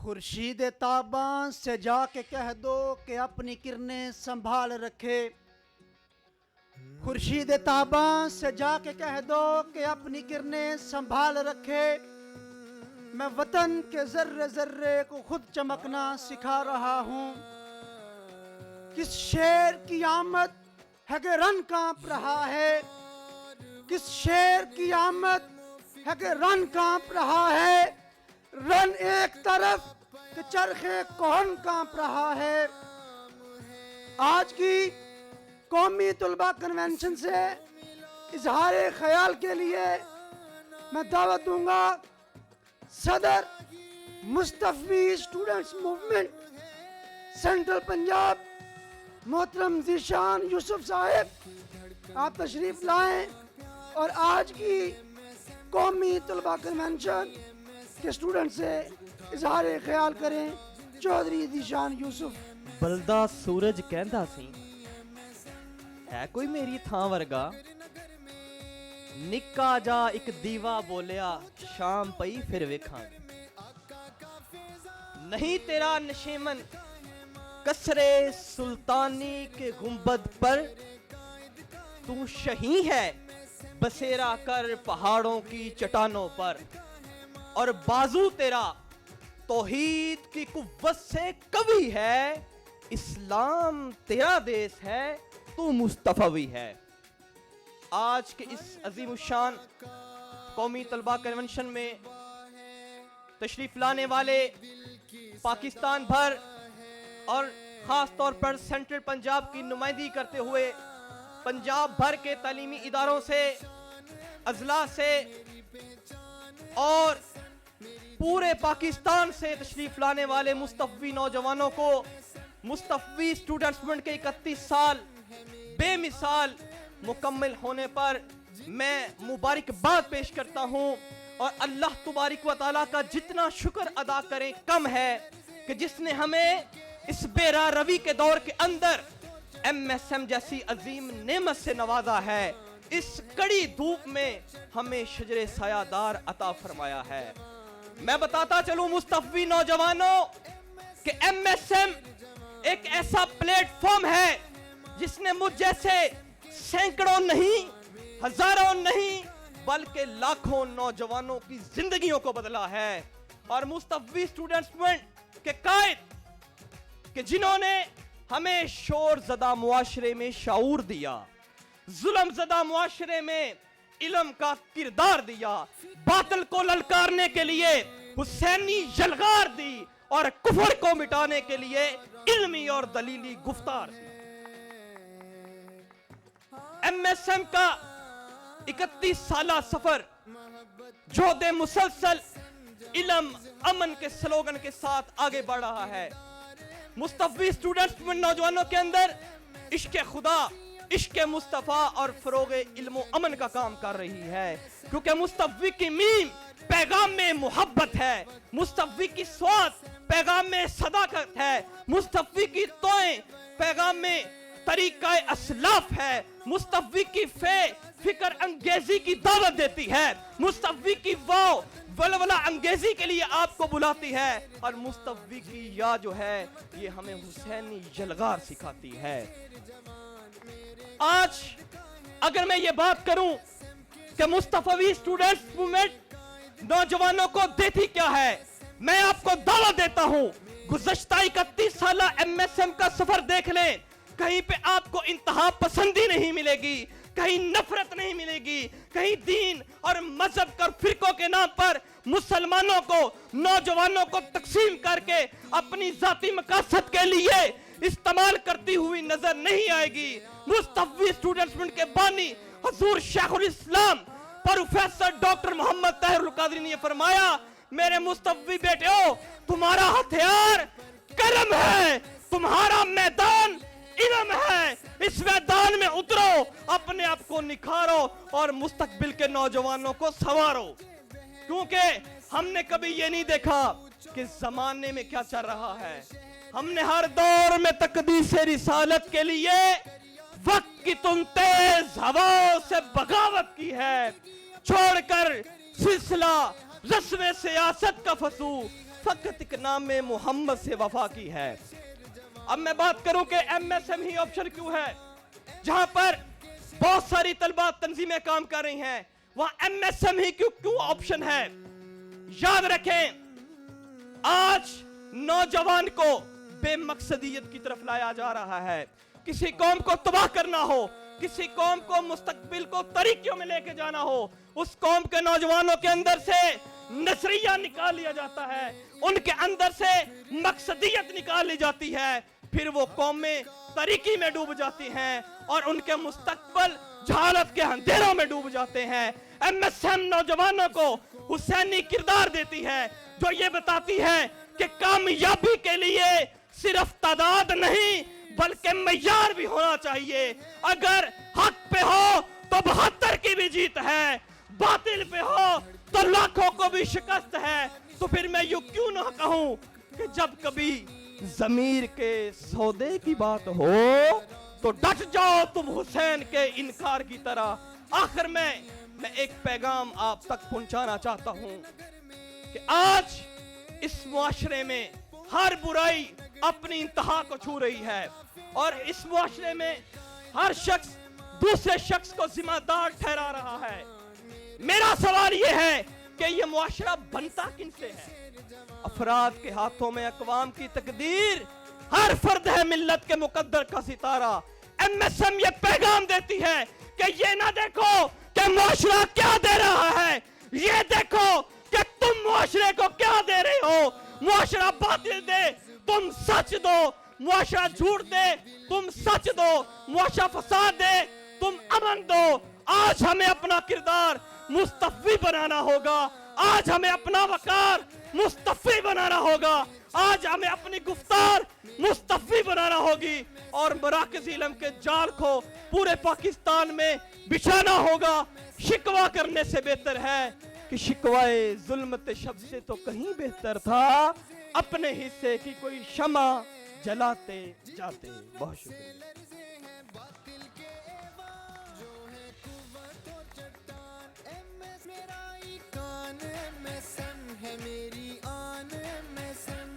خورشید تاباں سے جا کے کہہ دو کہ اپنی کرنیں سنبھال رکھے. خورشید تاباں سے جا کے کہہ دو کہ اپنی کرنیں سنبھال رکھے. میں وطن کے ذرے ذرے کو خود چمکنا سکھا رہا ہوں. کس شیر کی آمد ہے کہ رن کانپ رہا ہے. کس شیر کی آمد ہے کہ رن کانپ رہا ہے. رن ایک طرف کہ چرخے کون کانپ رہا ہے. آج کی قومی طلبہ کنونشن سے اظہار خیال کے لیے میں دعوت دوں گا صدر مصطفی اسٹوڈنٹس موومنٹ سینٹرل پنجاب محترم ذیشان یوسف صاحب. آپ تشریف لائیں اور آج کی قومی طلبہ کنونشن کے اسٹوڈنٹ سے اظہار خیال کریں. چودھری ذیشان یوسف. بلدا سورج کہندا سی ہے کوئی میری تھاں ورگا. نکا جا ایک دیوا بولیا شام پئی پھر ویکھاں. نہیں تیرا نشیمن کسرے سلطانی کے گنبد پر. تو شہین ہے بسیرا کر پہاڑوں کی چٹانوں پر. اور بازو تیرا توحید کی قوت سے قوی ہے. اسلام تیرا دیس ہے تو مصطفی ہے. آج کے اس عظیم الشان قومی طلبہ کنونشن میں تشریف لانے والے پاکستان بھر اور خاص طور پر سینٹرل پنجاب کی نمائندگی کرتے ہوئے پنجاب بھر کے تعلیمی اداروں سے، اضلاع سے اور پورے پاکستان سے تشریف لانے والے مصطفی نوجوانوں کو مصطفی اسٹوڈنٹس موومنٹ کے 31 سال بے مثال مکمل ہونے پر میں مبارکباد پیش کرتا ہوں. اور اللہ تبارک و تعالیٰ کا جتنا شکر ادا کریں کم ہے کہ جس نے ہمیں اس بے راہ روی کے دور کے اندر MSM جیسی عظیم نعمت سے نوازا ہے. اس کڑی دھوپ میں ہمیں شجر سایہ دار عطا فرمایا ہے. میں بتاتا چلوں مصطفی نوجوانوں کہ MSM ایک ایسا پلیٹ فارم ہے جس نے مجھ جیسے سینکڑوں نہیں، ہزاروں نہیں بلکہ لاکھوں نوجوانوں کی زندگیوں کو بدلا ہے. اور مصطفی اسٹوڈنٹس موومنٹ کے قائد کہ جنہوں نے ہمیں شور زدہ معاشرے میں شعور دیا، ظلم زدہ معاشرے میں علم کا کردار دیا، باطل کو للکارنے کے لیے حسینی یلغار دی اور کفر کو مٹانے کے لیے علمی اور دلیلی گفتار دی. MSM کا 31 سالہ سفر جہد مسلسل علم امن کے سلوگن کے ساتھ آگے بڑھ رہا ہے. مصطفی اسٹوڈنٹس نوجوانوں کے اندر عشق خدا، عشق مصطفیٰ اور فروغ علم و امن کا کام کر رہی ہے. کیونکہ مصطفی کی میم پیغام میں محبت ہے، مصطفی کی صاد پیغام میں صداقت ہے، مصطفی کی توئیں پیغام میں طریقہ اسلاف ہے، مصطفی کی فکر انگیزی کی دعوت دیتی ہے، مصطفی کی واو ولولہ انگیزی کے لیے آپ کو بلاتی ہے، اور مصطفی کی یا جو ہے یہ ہمیں حسینی یلغار سکھاتی ہے. آج اگر میں یہ بات کروں کہ مصطفی اسٹوڈنٹس موومنٹ نوجوانوں کو دیتی کیا ہے، میں آپ کو دعوت دیتا ہوں گزشتہ 31 سالہ MSM کا سفر دیکھ لیں. کہیں پہ آپ کو انتہا پسندی نہیں ملے گی، کہیں نفرت نہیں ملے گی، کہیں دین اور مذہب اور فرقوں کے نام پر مسلمانوں کو، نوجوانوں کو تقسیم کر کے اپنی ذاتی مقاصد کے لیے استعمال کرتی ہوئی نظر نہیں آئے گی. مصطفی اسٹوڈنٹس موومنٹ کے بانی حضور شیخ الاسلام پروفیسر ڈاکٹر محمد طاہر القادری نے یہ فرمایا، میرے مصطفی بیٹیوں تمہارا ہتھیار کرم ہے، تمہارا میدان علم ہے. اس میدان میں اترو، اپنے آپ کو نکھارو اور مستقبل کے نوجوانوں کو سنوارو. کیونکہ ہم نے کبھی یہ نہیں دیکھا کہ زمانے میں کیا چل رہا ہے. ہم نے ہر دور میں تقدیس رسالت کے لیے وقت کی تم تیز ہواؤں سے بغاوت کی ہے. چھوڑ کر سلسلہ رسم سیاست کا فقط ایک نام محمد سے وفا کی ہے۔ اب میں بات کروں کہ ایم ایس ایم ہی آپشن کیوں ہے؟ جہاں پر بہت ساری طلبات تنظیمیں کام کر رہی ہیں، وہاں ایم ایس ایم ہی کیوں آپشن ہے؟ یاد رکھیں، آج نوجوان کو بے مقصدیت کی طرف لایا جا رہا ہے۔ کسی قوم کو تباہ کرنا ہو، کسی قوم کو مستقبل کو طریقوں میں لے کے جانا ہو، اس قوم کے نوجوانوں کے اندر سے نظریہ نکال لیا جاتا ہے، ان کے اندر سے مقصدیت نکال لی جاتی ہے، پھر وہ قومیں طریقی میں ڈوب جاتی ہیں اور ان کے مستقبل جہالت کے اندھیروں میں ڈوب جاتے ہیں۔ ایم ایس ایم نوجوانوں کو حسینی کردار دیتی ہے، جو یہ بتاتی ہے کہ کامیابی کے لیے صرف تعداد نہیں بلکہ معیار بھی ہونا چاہیے۔ اگر حق پہ ہو تو 72 کی بھی جیت ہے، باطل پہ ہو تو لاکھوں کو بھی شکست ہے۔ تو پھر میں یوں کیوں نہ کہوں کہ جب کبھی ضمیر کے سودے کی بات ہو تو ڈٹ جاؤ تم حسین کے انکار کی طرح۔ آخر میں ایک پیغام آپ تک پہنچانا چاہتا ہوں کہ آج اس معاشرے میں ہر برائی اپنی انتہا کو چھو رہی ہے، اور اس معاشرے میں ہر شخص دوسرے شخص کو ذمہ دار ٹھہرا رہا ہے۔ میرا سوال یہ ہے کہ یہ معاشرہ بنتا کن سے ہے؟ افراد کے ہاتھوں میں اقوام کی تقدیر، ہر فرد ہے ملت کے مقدر کا ستارہ۔ ایم ایس ایم یہ پیغام دیتی ہے کہ یہ نہ دیکھو کہ معاشرہ کیا دے رہا ہے، یہ دیکھو کہ تم معاشرے کو کیا دے رہے ہو۔ معاشرہ باطل دے تم سچ دو، معاشرہ جھوٹ دے تم سچ دو، معاشرہ فساد دے تم امن دو۔ آج ہمیں اپنا کردار مصطفی بنانا ہوگا، آج ہمیں اپنا وقار مصطفی بنانا ہوگا، آج ہمیں اپنی گفتار مصطفی بنانا ہوگی، اور مراکز علم کے جال کو پورے پاکستان میں بچھانا ہوگا۔ شکوہ کرنے سے بہتر ہے کہ شکوائے ظلمت شب سے تو کہیں بہتر تھا اپنے حصے کی کوئی شمع جلاتے جاتے۔ بہت شکریہ۔